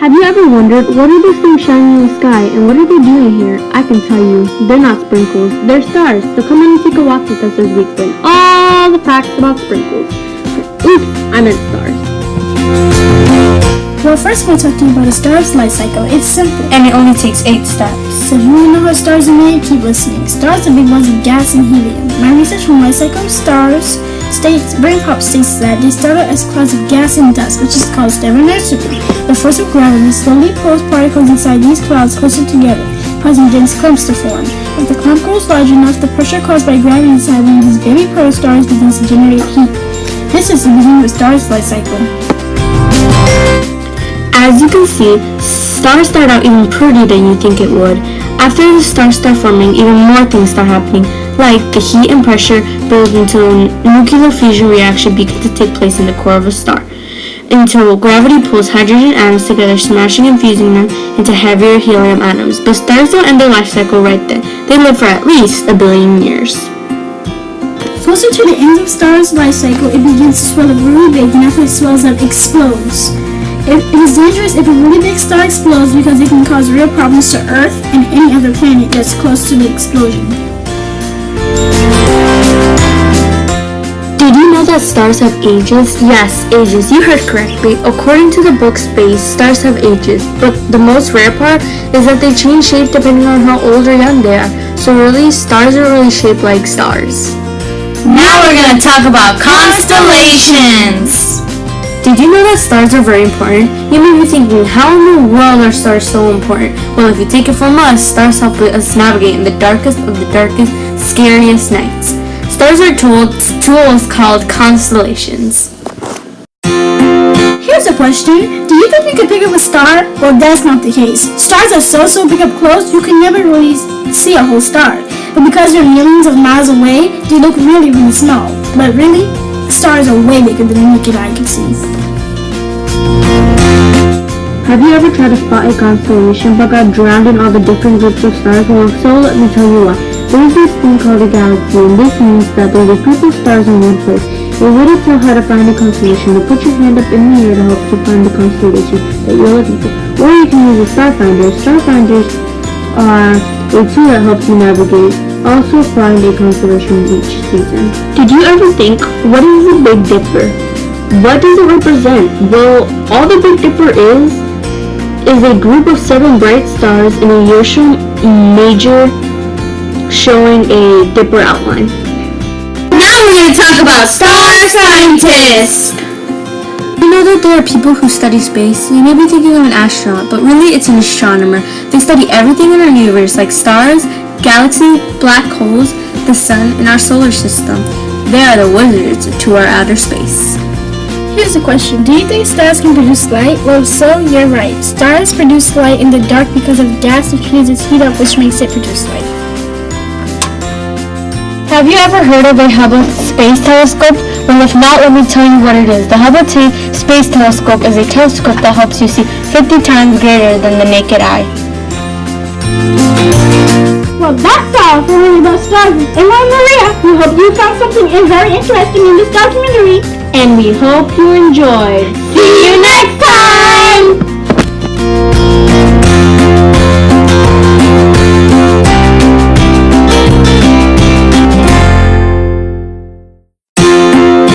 Have you ever wondered what are those things shining in the sky and what are they doing here? I can tell you, they're not sprinkles, they're stars. So come on and take a walk with us as we explain all the facts about sprinkles. Oops, I meant stars. Well, first we'll talk to you about a star's life cycle. It's simple. And it only takes 8 steps. So if you want to know how stars are made, keep listening. Stars are big ones of gas and helium. My research from life cycle of stars Brain Pop states that they start out as clouds of gas and dust, which is called stellar inertia. The force of gravity slowly pulls particles inside these clouds closer together, causing dense clumps to form. If the clump grows large enough, the pressure caused by gravity inside one of these baby protostars begins to generate heat. This is the beginning of a star's life cycle. As you can see, stars start out even prettier than you think it would. After the stars start forming, even more things start happening, like the heat and pressure build until a nuclear fusion reaction begins to take place in the core of a star, until gravity pulls hydrogen atoms together, smashing and fusing them into heavier helium atoms. But stars don't end their life cycle right then. They live for at least 1 billion years. Closer to the end of stars' life cycle, it begins to swell up really big, and after it swells up, explodes. It is dangerous if a really big star explodes because it can cause real problems to Earth and any other planet that's close to the explosion. Did you know that stars have ages? Yes, ages. You heard correctly. According to the book Space, stars have ages. But the most rare part is that they change shape depending on how old or young they are. So really, stars are really shaped like stars. Now we're going to talk about constellations. Did you know that stars are very important? You may be thinking, how in the world are stars so important? Well, if you take it from us, stars help us navigate in the darkest of the darkest, scariest nights. Stars are tools called constellations. Here's a question. Do you think you could pick up a star? Well, that's not the case. Stars are so big up close, you can never really see a whole star. But because they're millions of miles away, they look really small. But really, stars are way bigger than the naked eye can see. Have you ever tried to spot a constellation but got drowned in all the different groups of stars? Well, so let me tell you what. There's this thing called a galaxy, and this means that there's a group of stars in one place. If you wouldn't know how to find a constellation, then put your hand up in the air to help you find the constellation that you're looking for. Or you can use a starfinder. Starfinders are a tool that helps you navigate. Also find a constellation each season. Did you ever think, what is the Big Dipper? What does it represent? Well, all the Big Dipper is a group of 7 bright stars in a Ursa Major showing a dipper outline. Now we're going to talk about star scientists. You know that there are people who study space? You may be thinking of an astronaut, but really it's an astronomer. They study everything in our universe, like stars, galaxies, black holes, the sun, and our solar system. They are the wizards to our outer space. Here's a question. Do you think stars can produce light? Well, if so, you're right. Stars produce light in the dark because of gas which freezes heat up, which makes it produce light. Have you ever heard of a Hubble Space Telescope? Well, if not, let me tell you what it is. The Hubble Space Telescope is a telescope that helps you see 50 times greater than the naked eye. Well, that's all for learning about stars with Emma and Maria. We hope you found something very interesting in this documentary. And we hope you enjoyed. See you next time!